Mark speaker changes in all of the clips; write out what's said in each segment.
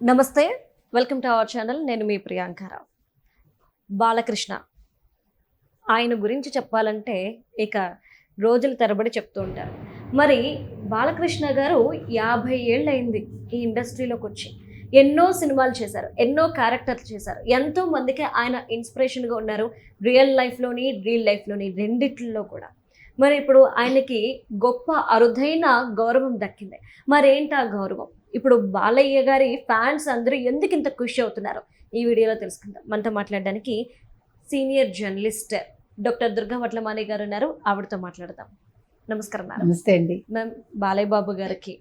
Speaker 1: నమస్తే, welcome to our channel. నేను మీ ప్రియాంకారావు. బాలకృష్ణ ఆయన గురించి చెప్పాలంటే ఇక రోజుల తరబడి చెప్తూ ఉంటారు. మరి బాలకృష్ణ గారు 50 ఏళ్ళు అయింది ఈ ఇండస్ట్రీలోకి వచ్చి. ఎన్నో సినిమాలు చేశారు, ఎన్నో క్యారెక్టర్లు చేశారు, ఎంతో మందికి ఆయన ఇన్స్పిరేషన్గా ఉన్నారు. రియల్ లైఫ్లోని రెండిట్లో కూడా. మరి ఇప్పుడు ఆయనకి గొప్ప అరుదైన గౌరవం దక్కింది. మరేంటి ఆ గౌరవం? ఇప్పుడు బాలయ్య గారి ఫ్యాన్స్ అందరూ ఎందుకు ఇంత ఖుషి అవుతున్నారు ఈ వీడియోలో తెలుసుకుందాం. మనతో మాట్లాడడానికి senior journalist doctor Durga Vadlamani గారు ఉన్నారు. ఆవిడతో మాట్లాడదాం. నమస్కారం మేడం.
Speaker 2: నమస్తే అండి.
Speaker 1: మ్యామ్, బాలయ్య బాబు గారికి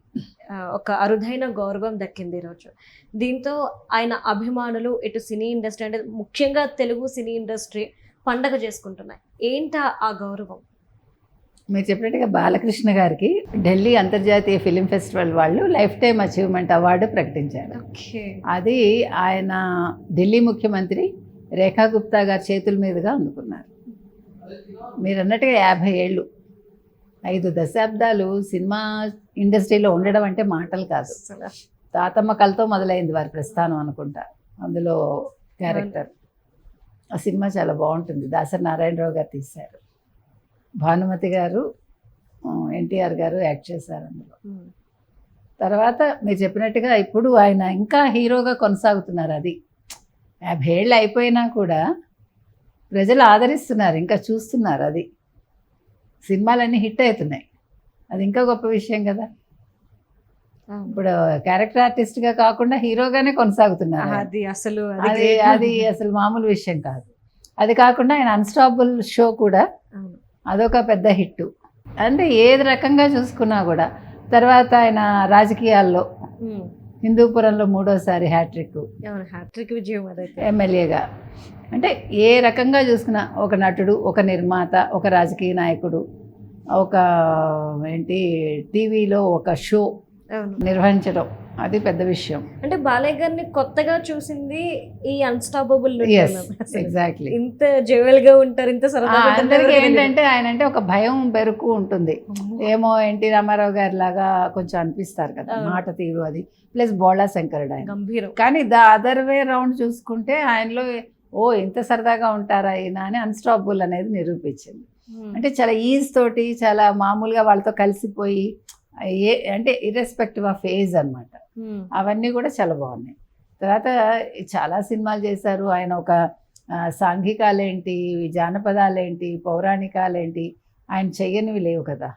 Speaker 1: ఒక అరుదైన గౌరవం దక్కింది ఈరోజు. దీంతో ఆయన అభిమానులు ఇటు సినీ ఇండస్ట్రీ అంటే ముఖ్యంగా తెలుగు సినీ ఇండస్ట్రీ పండగ చేసుకుంటున్నాయి. ఏంటా ఆ గౌరవం?
Speaker 2: మీరు చెప్పినట్టుగా బాలకృష్ణ గారికి ఢిల్లీ అంతర్జాతీయ ఫిలిం ఫెస్టివల్ వాళ్ళు లైఫ్ టైమ్ అచీవ్మెంట్ అవార్డు ప్రకటించారు. అది ఆయన ఢిల్లీ ముఖ్యమంత్రి రేఖా గుప్తా గారి చేతుల మీదుగా అందుకున్నారు. మీరు అన్నట్టుగా 50 ఏళ్ళు, 5 దశాబ్దాలు సినిమా ఇండస్ట్రీలో ఉండడం అంటే మాటలు కాదు. తాతమ్మ కలతో మొదలైంది వారి ప్రస్థానం అనుకుంటా. అందులో క్యారెక్టర్ ఆ సినిమా చాలా బాగుంటుంది. దాసరి నారాయణరావు గారు తీశారు. భానుమతి గారు, ఎన్టీఆర్ గారు యాక్ట్ చేశారు అందులో. తర్వాత మీరు చెప్పినట్టుగా ఇప్పుడు ఆయన ఇంకా హీరోగా కొనసాగుతున్నారు. అది 50 ఏళ్ళు అయిపోయినా కూడా ప్రజలు ఆదరిస్తున్నారు, ఇంకా చూస్తున్నారు. అది సినిమాలన్నీ హిట్ అవుతున్నాయి. అది ఇంకా గొప్ప విషయం కదా. ఇప్పుడు క్యారెక్టర్ ఆర్టిస్ట్గా కాకుండా హీరోగానే కొనసాగుతున్నారు. అది అసలు మామూలు విషయం కాదు. అది కాకుండా ఆయన అన్స్టాపబుల్ షో కూడా అదొక పెద్ద హిట్. అంటే ఏది రకంగా చూసుకున్నా కూడా. తర్వాత ఆయన రాజకీయాల్లో హిందూపురంలో 3వసారి హ్యాట్రిక్ విజయం ఎమ్మెల్యేగా. అంటే ఏ రకంగా చూసుకున్నా ఒక నటుడు, ఒక నిర్మాత, ఒక రాజకీయ నాయకుడు, ఒక టీవీలో ఒక షో నిర్వహించడం అది పెద్ద విషయం.
Speaker 1: అంటే బాలయ్య గారిని కొత్తగా చూసింది ఈ అన్స్టాపబుల్.
Speaker 2: ఎగ్జాక్ట్లీ.
Speaker 1: ఇంత జోవెల్ గా ఉంటారు, ఇంత సరదాగా.
Speaker 2: అందరికీ ఏంటంటే ఆయన అంటే ఒక భయం బెరుకు ఉంటుంది. ఏమో ఎన్టీ రామారావు గారి లాగా కొంచెం అనిపిస్తారు కదా మాట తీరు అది. ప్లస్ బోళా శంకరుడు ఆయన గంభీరం. కానీ అదర్ వే రౌండ్ చూసుకుంటే ఆయనలో ఇంత సరదాగా ఉంటారా ఈయన అని అన్స్టాపబుల్ అనేది నిరూపించింది. అంటే చాలా ఈజ్ తోటి చాలా మామూలుగా వాళ్ళతో కలిసిపోయి అంటే ఇర్రెస్పెక్టివ్ ఆఫ్ ఏజ్ అనమాట. అవన్నీ కూడా చాలా బాగున్నాయి. తర్వాత చాలా సినిమాలు చేశారు ఆయన. ఒక సాంఘికాలేంటి, జానపదాలేంటి, పౌరాణికాలేంటి ఆయన చెయ్యనివి లేవు కదా.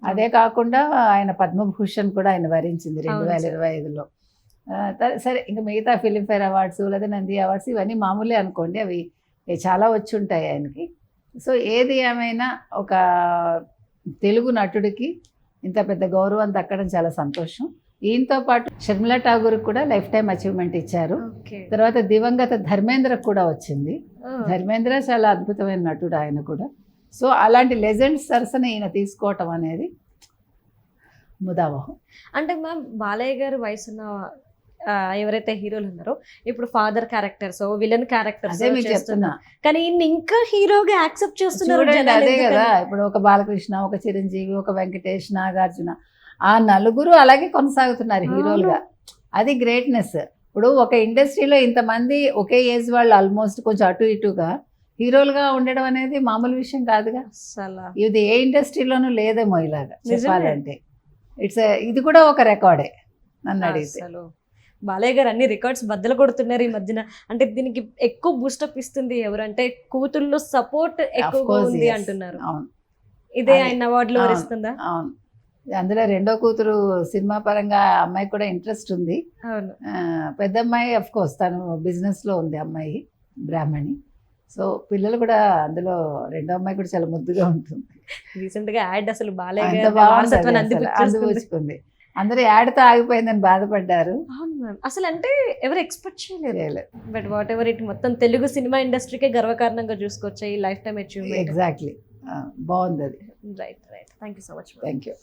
Speaker 2: అదే కాకుండా ఆయన పద్మభూషణ్ కూడా ఆయన వరించింది 2025లో. సరే, ఇంకా మిగతా ఫిలింఫేర్ అవార్డ్స్ లేదా నంది అవార్డ్స్ ఇవన్నీ మామూలే అనుకోండి, అవి చాలా వచ్చి ఉంటాయి ఆయనకి. సో ఏది ఏమైనా ఒక తెలుగు నటుడికి ఇంత పెద్ద గౌరవం దక్కడం చాలా సంతోషం. ఈయనతో పాటు షర్మిలా ఠాగూర్కి కూడా లైఫ్ టైమ్ అచీవ్మెంట్ ఇచ్చారు. తర్వాత దివంగత ధర్మేంద్రకు కూడా వచ్చింది. ధర్మేంద్ర చాలా అద్భుతమైన నటుడు ఆయన కూడా. సో అలాంటి లెజెండ్స్ సరసన ఈయన తీసుకోవటం అనేది ముదావహం.
Speaker 1: అంటే మ్యామ్, బాలయ్య గారు వయసున్న ఎవరైతే హీరోలు ఉన్నారో ఇప్పుడు ఫాదర్ క్యారెక్టర్స్, విలన్ క్యారెక్టర్స్ చేస్తున్నా, కానీ ఇంకా హీరోగా యాక్సెప్ట్ చేస్తున్నారు.
Speaker 2: అదే కదా, ఇప్పుడు ఒక బాలకృష్ణ, ఒక చిరంజీవి, ఒక వెంకటేష్, నాగార్జున, ఆ నలుగురు అలాగే కొనసాగుతున్నారు హీరోలుగా. అది గ్రేట్నెస్. ఇప్పుడు ఒక ఇండస్ట్రీలో ఇంతమంది ఒకే ఏజ్ వాళ్ళు ఆల్మోస్ట్ కొంచెం అటు ఇటుగా హీరోలుగా ఉండడం అనేది మామూలు విషయం కాదుగా. ఇది ఏ ఇండస్ట్రీలోనూ లేదేమో ఇలాగా చెప్పాలంటే. ఇది కూడా ఒక రికార్డే నన్ను అడిగితే.
Speaker 1: బాలయ్య గారు అన్ని రికార్డ్స్ బద్దలు కొడుతున్నారు ఈ మధ్యన. అంటే దీనికి ఎక్కువ బూస్టప్ ఇస్తుంది ఎవరంటే కూతుళ్ళు సపోర్ట్ ఎక్కువగా ఉంది అంటున్నారు. ఇదే ఆయన అవార్డులో వరిస్తుందా?
Speaker 2: అవును. అందులో రెండో కూతురు సినిమా పరంగా అమ్మాయి కూడా ఇంట్రెస్ట్ ఉంది. పెద్ద అమ్మాయి అఫ్ కోర్స్ తను బిజినెస్ లో ఉంది, అమ్మాయి బ్రాహ్మణి. సో పిల్లలు కూడా అందులో రెండో అమ్మాయి కూడా చాలా ముద్దుగా ఉంటుంది.
Speaker 1: రీసెంట్ గా యాడ్ అసలు బాలయ్య
Speaker 2: అందుకుంది. అందరూ యాడ్తో ఆగిపోయిందని బాధపడ్డారు.
Speaker 1: అసలు అంటే ఎవరు ఎక్స్పెక్ట్ చేయలేదు. బట్ వాట్ ఎవర్ ఇట్, మొత్తం తెలుగు సినిమా ఇండస్ట్రీకే గర్వకారణంగా చూసుకోవచ్చు ఈ లైఫ్ టైమ్ అచీవ్మెంట్.
Speaker 2: ఎగ్జాక్ట్లీ. బాగుంది అది.
Speaker 1: Right. Thank you so much.
Speaker 2: Thank you.